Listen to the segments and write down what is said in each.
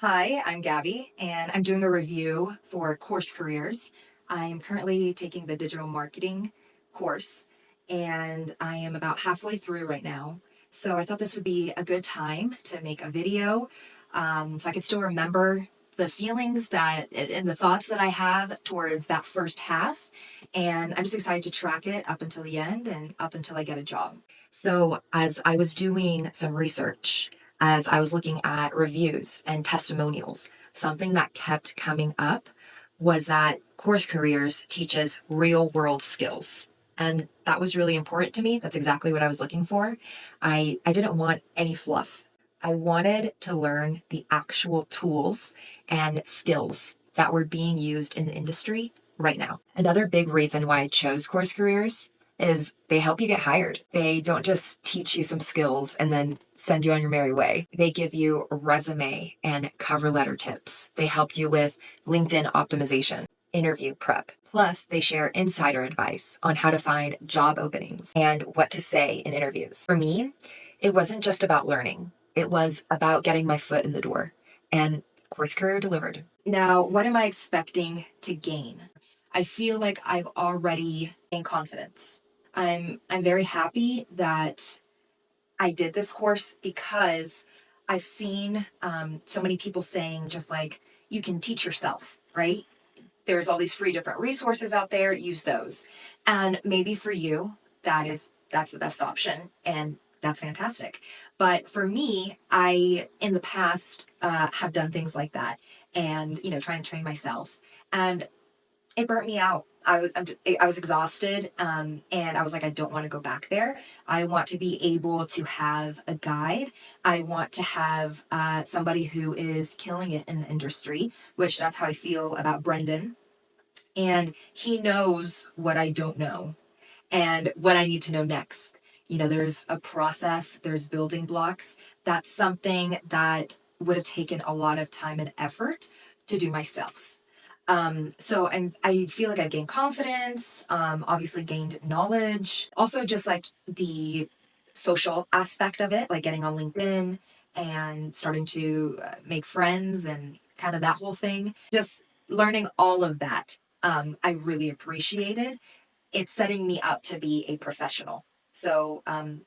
Hi, I'm Gabby, and I'm doing a review for Course Careers. I am currently taking the digital marketing course, and I am about halfway through right now. So I thought this would be a good time to make a video so I could still remember the feelings that and the thoughts that I have towards that first half. And I'm just excited to track it up until the end and up until I get a job. So, as I was doing some research, as I was looking at reviews and testimonials, something that kept coming up was that Course Careers teaches real world skills. And that was really important to me. That's exactly what I was looking for. I didn't want any fluff. I wanted to learn the actual tools and skills that were being used in the industry right now. Another big reason why I chose Course Careers is they help you get hired. They don't just teach you some skills and then send you on your merry way. They give you a resume and cover letter tips. They help you with LinkedIn optimization, interview prep. Plus, they share insider advice on how to find job openings and what to say in interviews. For me, it wasn't just about learning. It was about getting my foot in the door. And Course Career delivered. Now, what am I expecting to gain? I feel like I've already gained confidence. I'm very happy that I did this course because I've seen so many people saying just like you can teach yourself, right? There's all these free different resources out there, use those. And maybe for you, that's the best option and that's fantastic. But for me, I in the past have done things like that and trying to train myself. And it burnt me out. I was exhausted, and I was like, I don't want to go back there. I want to be able to have a guide. I want to have somebody who is killing it in the industry, which that's how I feel about Brendan. And he knows what I don't know and what I need to know next. There's a process, there's building blocks. That's something that would have taken a lot of time and effort to do myself. So I feel like I've gained confidence, obviously gained knowledge, also just like the social aspect of it, like getting on LinkedIn and starting to make friends and kind of that whole thing. Just learning all of that, I really appreciated. It's setting me up to be a professional. So I'm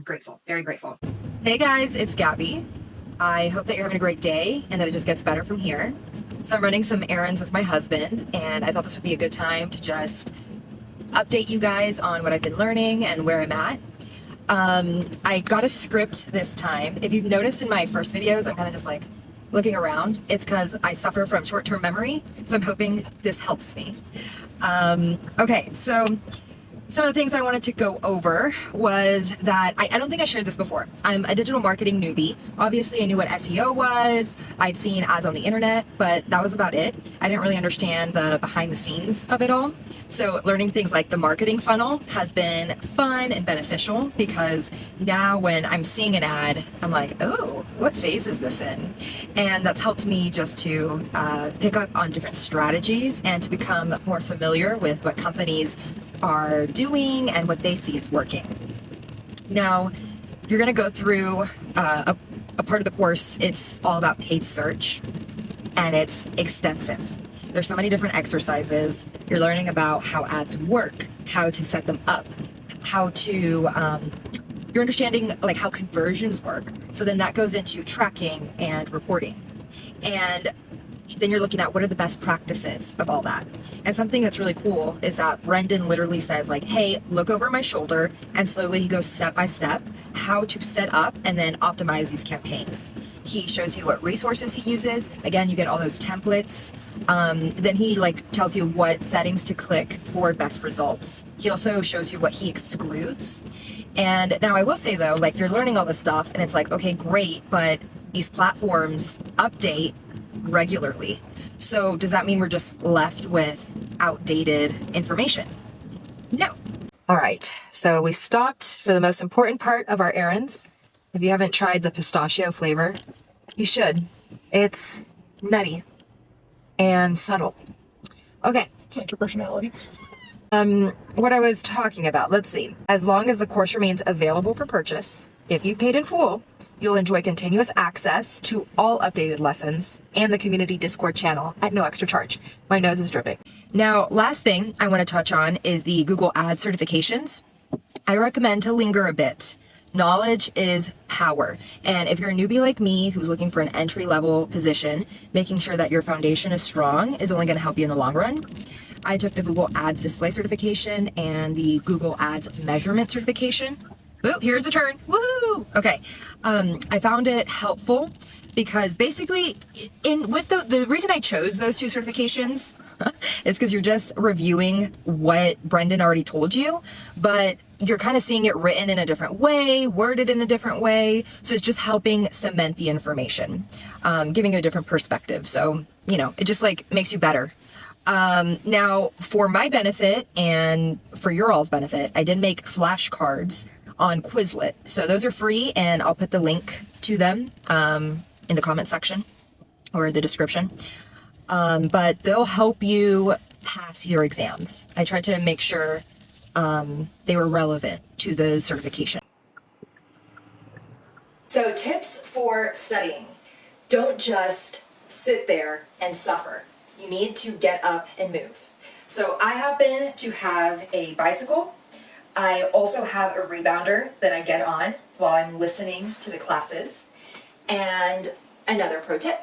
grateful, very grateful. Hey guys, it's Gabby. I hope that you're having a great day and that it just gets better from here. So I'm running some errands with my husband, and I thought this would be a good time to just update you guys on what I've been learning and where I'm at. I got a script this time. If you've noticed in my first videos, I'm kind of just like looking around. It's because I suffer from short-term memory, so I'm hoping this helps me. Okay, so some of the things I wanted to go over was that I don't think I shared this before. I'm a digital marketing newbie. Obviously, I knew what SEO was. I'd seen ads on the internet, but that was about it. I didn't really understand the behind the scenes of it all. So learning things like the marketing funnel has been fun and beneficial because now when I'm seeing an ad, I'm like, oh, what phase is this in? And that's helped me just to pick up on different strategies and to become more familiar with what companies are doing and what they see is working. Now, you're going to go through a part of the course. It's all about paid search, and it's extensive. There's so many different exercises. You're learning about how ads work, how to set them up, how to you're understanding like how conversions work. So then that goes into tracking and reporting. And then you're looking at what are the best practices of all that. And something that's really cool is that Brendan literally says like, hey, look over my shoulder, and slowly he goes step by step how to set up and then optimize these campaigns. He shows you what resources he uses. Again, you get all those templates. Then he like tells you what settings to click for best results. He also shows you what he excludes. And now I will say though, like you're learning all this stuff and it's like, okay, great, but these platforms update regularly. So does that mean we're just left with outdated information? No. All right, so we stopped for the most important part of our errands. If you haven't tried the pistachio flavor, you should. It's nutty and subtle. Okay. Like your personality. What I was talking about, let's see. As long as the course remains available for purchase, if you've paid in full, You'll enjoy continuous access to all updated lessons and the community Discord channel at no extra charge. My nose is dripping. Now, last thing I want to touch on is the Google Ads certifications. I recommend to linger a bit. Knowledge is power. And if you're a newbie like me who's looking for an entry-level position, making sure that your foundation is strong is only going to help you in the long run. I took the Google Ads display certification and the Google Ads measurement certification. Oh, here's the turn. Woohoo! Okay. I found it helpful because basically with the reason I chose those two certifications is because you're just reviewing what Brendan already told you, but you're kind of seeing it written in a different way, worded in a different way. So it's just helping cement the information, giving you a different perspective. So, it just like makes you better. Now for my benefit and for your all's benefit, I did make flashcards on Quizlet. So those are free and I'll put the link to them, in the comment section or the description. But they'll help you pass your exams. I tried to make sure they were relevant to the certification. So tips for studying. Don't just sit there and suffer. You need to get up and move. So I happen to have a bicycle. I also have a rebounder that I get on while I'm listening to the classes. And another pro tip.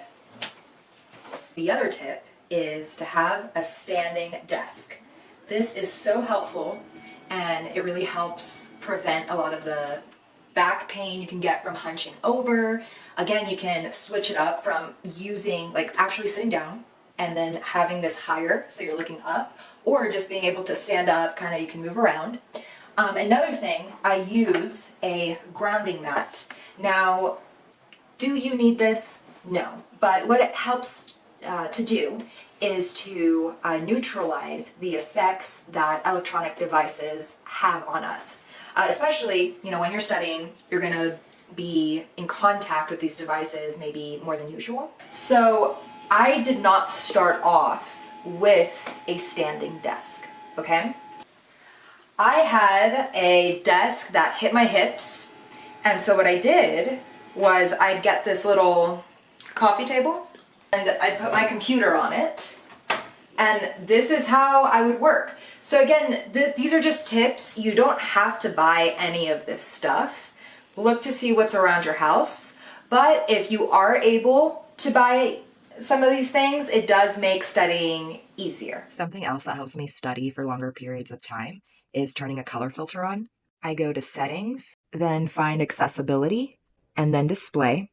The other tip is to have a standing desk. This is so helpful and it really helps prevent a lot of the back pain you can get from hunching over. Again, you can switch it up from using, actually sitting down and then having this higher so you're looking up, or just being able to stand up, you can move around. Another thing, I use a grounding mat. Now, do you need this? No, but what it helps to do is to neutralize the effects that electronic devices have on us. Especially, when you're studying, you're going to be in contact with these devices maybe more than usual. So I did not start off with a standing desk, okay? I had a desk that hit my hips, and so what I did was I'd get this little coffee table and I'd put my computer on it, and this is how I would work. So again, these are just tips. You don't have to buy any of this stuff. Look to see what's around your house, but if you are able to buy some of these things, it does make studying easier. Something else that helps me study for longer periods of time is turning a color filter on. I go to settings, then find accessibility, and then display.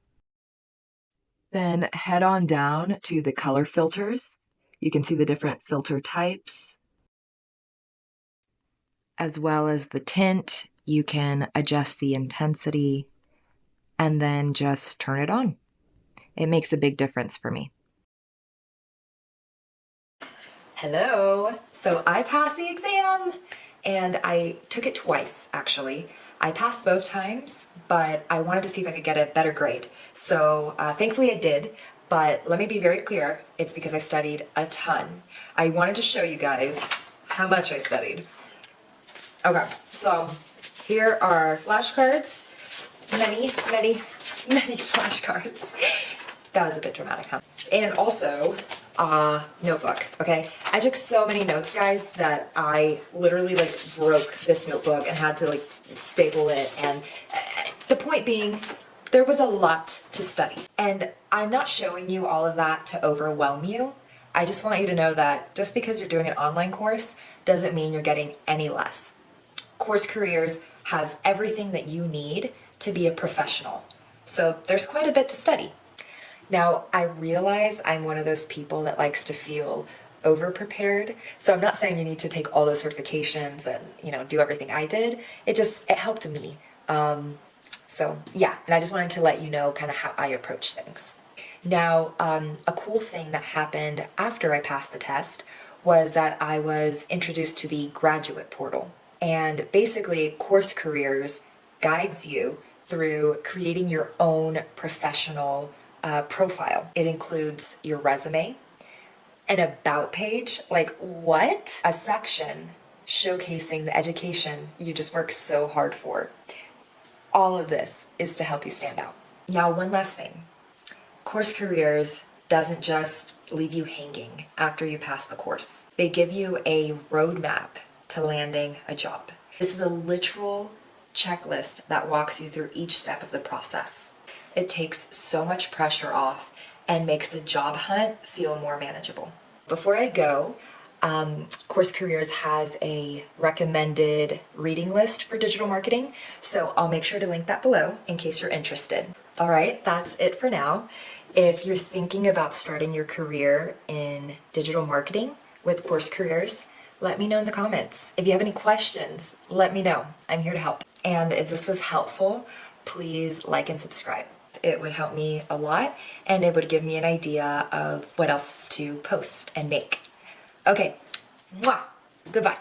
Then head on down to the color filters. You can see the different filter types, as well as the tint. You can adjust the intensity and then just turn it on. It makes a big difference for me. Hello. So I passed the exam and I took it twice, actually. I passed both times, but I wanted to see if I could get a better grade. So thankfully I did, but let me be very clear, it's because I studied a ton. I wanted to show you guys how much I studied. Okay, so here are flashcards, many flashcards. That was a bit dramatic, huh? And also, notebook, okay? I took so many notes, guys, that I literally broke this notebook and had to staple it. And the point being, there was a lot to study. And I'm not showing you all of that to overwhelm you. I just want you to know that just because you're doing an online course doesn't mean you're getting any less. CourseCareers has everything that you need to be a professional. So there's quite a bit to study. Now, I realize I'm one of those people that likes to feel over-prepared. So I'm not saying you need to take all those certifications and, do everything I did. It helped me. So yeah, and I just wanted to let you know kind of how I approach things. Now, a cool thing that happened after I passed the test was that I was introduced to the graduate portal. And basically, CourseCareers guides you through creating your own professional profile. It includes your resume, an about page, what? A section showcasing the education you just worked so hard for. All of this is to help you stand out. Now, one last thing. Course Careers doesn't just leave you hanging after you pass the course. They give you a roadmap to landing a job. This is a literal checklist that walks you through each step of the process. It takes so much pressure off and makes the job hunt feel more manageable. Before I go, Course Careers has a recommended reading list for digital marketing, so I'll make sure to link that below in case you're interested. All right, that's it for now. If you're thinking about starting your career in digital marketing with Course Careers, let me know in the comments. If you have any questions, let me know. I'm here to help. And if this was helpful, please like and subscribe. It would help me a lot, and it would give me an idea of what else to post and make. Okay, mwah, goodbye.